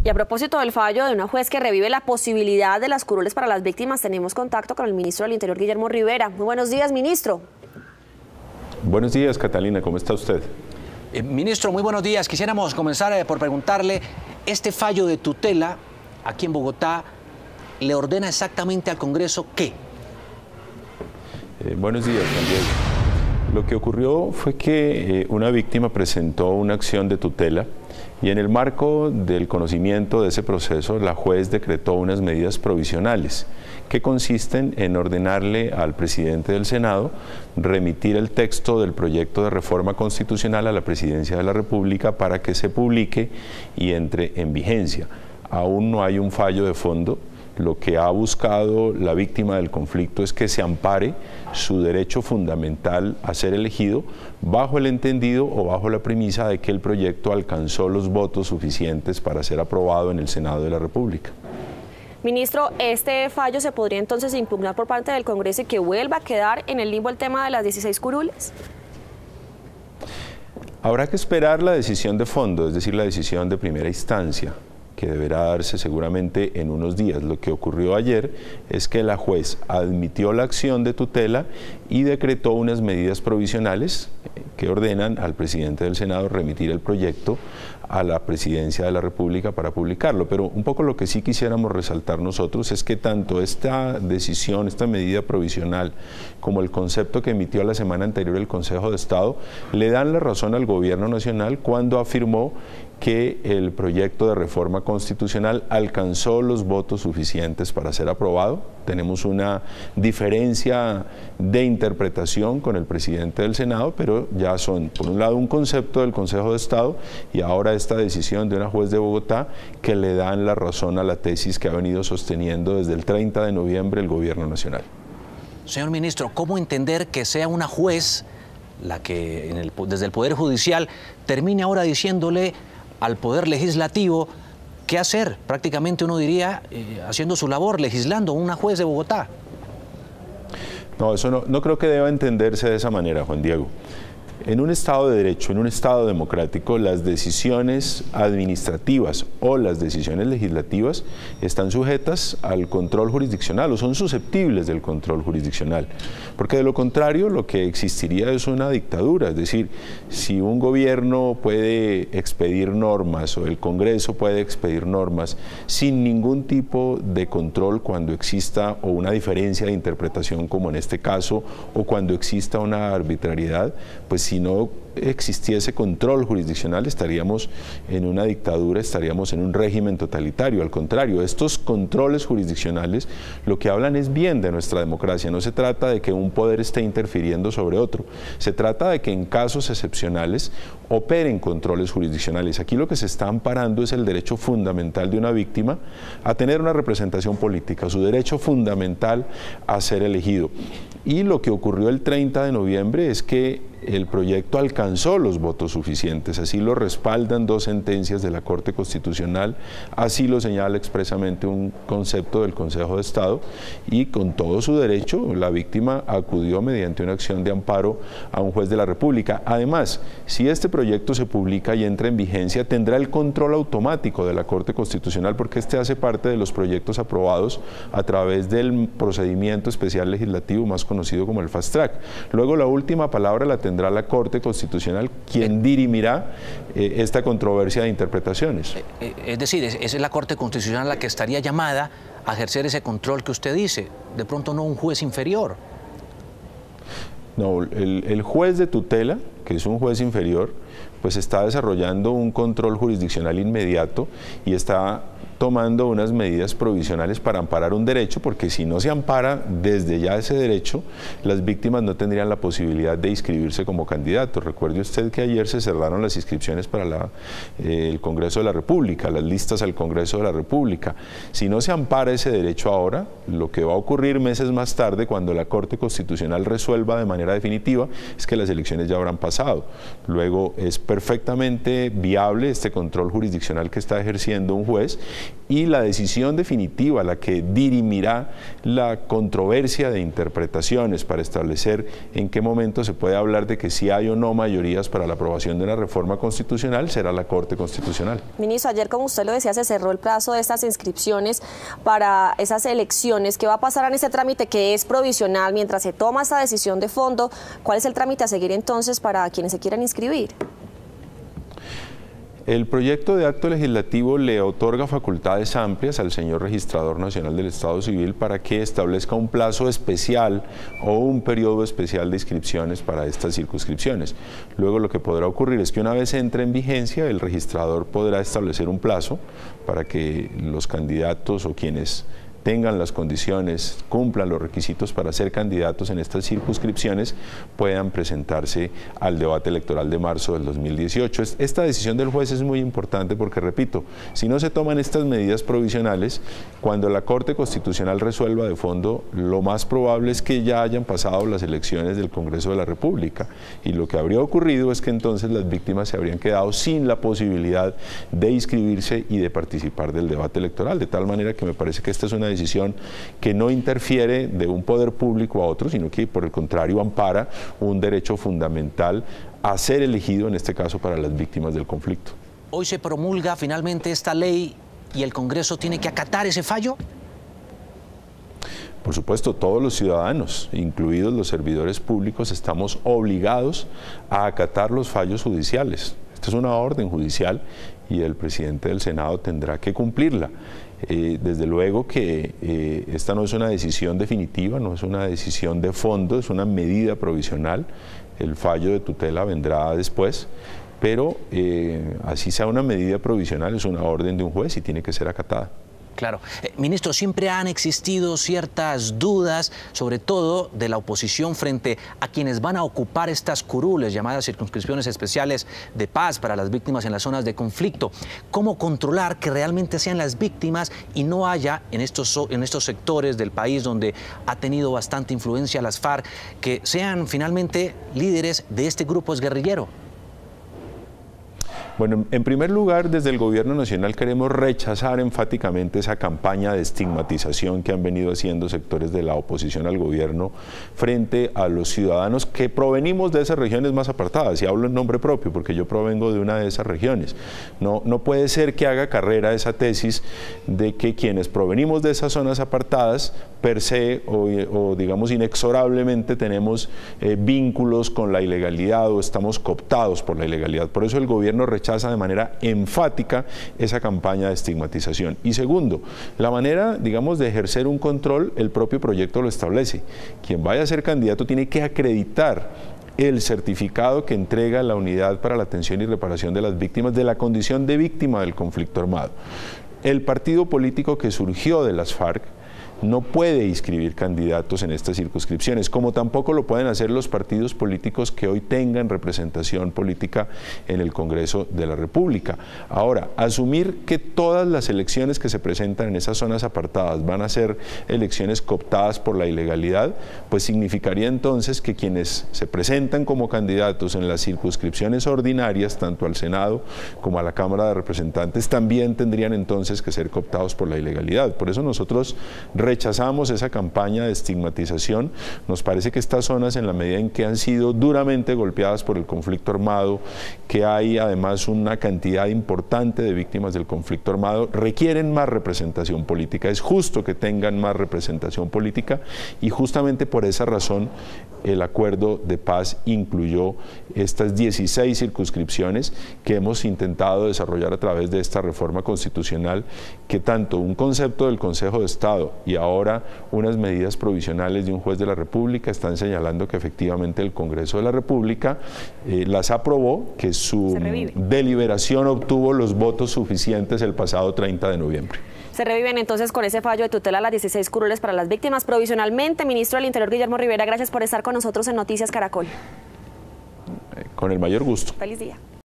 Y a propósito del fallo de una juez que revive la posibilidad de las curules para las víctimas, tenemos contacto con el ministro del Interior, Guillermo Rivera. Muy buenos días, ministro. Buenos días, Catalina, ¿cómo está usted? Ministro, muy buenos días. Quisiéramos comenzar por preguntarle, este fallo de tutela aquí en Bogotá, ¿le ordena exactamente al Congreso qué? Buenos días, Juan Diego. Lo que ocurrió fue que una víctima presentó una acción de tutela y en el marco del conocimiento de ese proceso, la juez decretó unas medidas provisionales que consisten en ordenarle al presidente del Senado remitir el texto del proyecto de reforma constitucional a la Presidencia de la República para que se publique y entre en vigencia. Aún no hay un fallo de fondo. Lo que ha buscado la víctima del conflicto es que se ampare su derecho fundamental a ser elegido bajo el entendido o bajo la premisa de que el proyecto alcanzó los votos suficientes para ser aprobado en el Senado de la República. Ministro, ¿este fallo se podría entonces impugnar por parte del Congreso y que vuelva a quedar en el limbo el tema de las 16 curules? Habrá que esperar la decisión de fondo, es decir, la decisión de primera instancia, que deberá darse seguramente en unos días. Lo que ocurrió ayer es que la juez admitió la acción de tutela y decretó unas medidas provisionales que ordenan al presidente del Senado remitir el proyecto a la Presidencia de la República para publicarlo. Pero un poco lo que sí quisiéramos resaltar nosotros es que tanto esta decisión, esta medida provisional, como el concepto que emitió la semana anterior el Consejo de Estado, le dan la razón al Gobierno Nacional cuando afirmó que el proyecto de reforma constitucional alcanzó los votos suficientes para ser aprobado. Tenemos una diferencia de interpretación con el presidente del Senado, pero ya son, por un lado, un concepto del Consejo de Estado y ahora esta decisión de una juez de Bogotá que le dan la razón a la tesis que ha venido sosteniendo desde el 30 de noviembre el Gobierno Nacional. Señor ministro, ¿cómo entender que sea una juez la que desde el Poder Judicial termine ahora diciéndole al Poder Legislativo qué hacer? Prácticamente uno diría haciendo su labor, legislando, una juez de Bogotá. No, eso no creo que deba entenderse de esa manera, Juan Diego. En un Estado de Derecho, en un Estado democrático, las decisiones administrativas o las decisiones legislativas están sujetas al control jurisdiccional o son susceptibles del control jurisdiccional. Porque de lo contrario, lo que existiría es una dictadura. Es decir, si un gobierno puede expedir normas o el Congreso puede expedir normas sin ningún tipo de control cuando exista o una diferencia de interpretación como en este caso o cuando exista una arbitrariedad, pues si no existiese control jurisdiccional estaríamos en una dictadura, estaríamos en un régimen totalitario. Al contrario, estos controles jurisdiccionales lo que hablan es bien de nuestra democracia. No se trata de que un poder esté interfiriendo sobre otro, se trata de que en casos excepcionales operen controles jurisdiccionales. Aquí lo que se está amparando es el derecho fundamental de una víctima a tener una representación política, su derecho fundamental a ser elegido. Y lo que ocurrió el 30 de noviembre es que el proyecto alcanzó los votos suficientes, así lo respaldan dos sentencias de la Corte Constitucional, así lo señala expresamente un concepto del Consejo de Estado y con todo su derecho la víctima acudió mediante una acción de amparo a un juez de la República. Además, si este proyecto se publica y entra en vigencia, tendrá el control automático de la Corte Constitucional porque este hace parte de los proyectos aprobados a través del procedimiento especial legislativo más conocido como el Fast Track. Luego la última palabra la tendrá la Corte Constitucional, quien dirimirá esta controversia de interpretaciones. Es decir, es la Corte Constitucional la que estaría llamada a ejercer ese control que usted dice, de pronto no un juez inferior. No, el juez de tutela, que es un juez inferior, pues está desarrollando un control jurisdiccional inmediato y está tomando unas medidas provisionales para amparar un derecho, porque si no se ampara desde ya ese derecho, las víctimas no tendrían la posibilidad de inscribirse como candidatos. Recuerde usted que ayer se cerraron las inscripciones para el Congreso de la República, las listas al Congreso de la República. Si no se ampara ese derecho ahora, lo que va a ocurrir meses más tarde, cuando la Corte Constitucional resuelva de manera definitiva, es que las elecciones ya habrán pasado. Luego es perfectamente viable este control jurisdiccional que está ejerciendo un juez y la decisión definitiva, la que dirimirá la controversia de interpretaciones para establecer en qué momento se puede hablar de que si hay o no mayorías para la aprobación de una reforma constitucional, será la Corte Constitucional. Ministro, ayer, como usted lo decía, se cerró el plazo de estas inscripciones para esas elecciones. ¿Qué va a pasar en este trámite que es provisional mientras se toma esta decisión de fondo? ¿Cuál es el trámite a seguir entonces para quienes se quieran inscribir? El proyecto de acto legislativo le otorga facultades amplias al señor Registrador Nacional del Estado Civil para que establezca un plazo especial o un periodo especial de inscripciones para estas circunscripciones. Luego lo que podrá ocurrir es que una vez entre en vigencia, el registrador podrá establecer un plazo para que los candidatos o quienes tengan las condiciones, cumplan los requisitos para ser candidatos en estas circunscripciones, puedan presentarse al debate electoral de marzo del 2018. Esta decisión del juez es muy importante porque, repito, si no se toman estas medidas provisionales, cuando la Corte Constitucional resuelva de fondo, lo más probable es que ya hayan pasado las elecciones del Congreso de la República, y lo que habría ocurrido es que entonces las víctimas se habrían quedado sin la posibilidad de inscribirse y de participar del debate electoral, de tal manera que me parece que esta es una decisión que no interfiere de un poder público a otro, sino que por el contrario ampara un derecho fundamental a ser elegido, en este caso para las víctimas del conflicto. Hoy se promulga finalmente esta ley y el Congreso tiene que acatar ese fallo. Por supuesto, todos los ciudadanos, incluidos los servidores públicos, estamos obligados a acatar los fallos judiciales. Esta es una orden judicial y el presidente del Senado tendrá que cumplirla. Desde luego que esta no es una decisión definitiva, no es una decisión de fondo, es una medida provisional. El fallo de tutela vendrá después, pero así sea una medida provisional, es una orden de un juez y tiene que ser acatada. Claro. Ministro, siempre han existido ciertas dudas, sobre todo de la oposición frente a quienes van a ocupar estas curules, llamadas circunscripciones especiales de paz para las víctimas en las zonas de conflicto. ¿Cómo controlar que realmente sean las víctimas y no haya en estos sectores del país donde ha tenido bastante influencia las FARC, que sean finalmente líderes de este grupo guerrillero? Bueno, en primer lugar, desde el Gobierno Nacional queremos rechazar enfáticamente esa campaña de estigmatización que han venido haciendo sectores de la oposición al gobierno frente a los ciudadanos que provenimos de esas regiones más apartadas, y hablo en nombre propio porque yo provengo de una de esas regiones. No puede ser que haga carrera esa tesis de que quienes provenimos de esas zonas apartadas per se o digamos inexorablemente tenemos vínculos con la ilegalidad o estamos cooptados por la ilegalidad. Por eso el gobierno rechaza de manera enfática esa campaña de estigmatización. Y segundo, la manera, digamos, de ejercer un control, el propio proyecto lo establece. Quien vaya a ser candidato tiene que acreditar el certificado que entrega la Unidad para la Atención y Reparación de las Víctimas de la condición de víctima del conflicto armado. El partido político que surgió de las FARC no puede inscribir candidatos en estas circunscripciones, como tampoco lo pueden hacer los partidos políticos que hoy tengan representación política en el Congreso de la República. Ahora, asumir que todas las elecciones que se presentan en esas zonas apartadas van a ser elecciones cooptadas por la ilegalidad, pues significaría entonces que quienes se presentan como candidatos en las circunscripciones ordinarias, tanto al Senado como a la Cámara de Representantes, también tendrían entonces que ser cooptados por la ilegalidad. Por eso nosotros rechazamos esa campaña de estigmatización. Nos parece que estas zonas, en la medida en que han sido duramente golpeadas por el conflicto armado, que hay además una cantidad importante de víctimas del conflicto armado, requieren más representación política. Es justo que tengan más representación política y justamente por esa razón el acuerdo de paz incluyó estas 16 circunscripciones que hemos intentado desarrollar a través de esta reforma constitucional, que tanto un concepto del Consejo de Estado y ahora unas medidas provisionales de un juez de la República están señalando que efectivamente el Congreso de la República las aprobó, que su deliberación obtuvo los votos suficientes el pasado 30 de noviembre. Se reviven entonces con ese fallo de tutela las 16 curules para las víctimas provisionalmente. Ministro del Interior Guillermo Rivera, gracias por estar con nosotros en Noticias Caracol. Con el mayor gusto. Feliz día.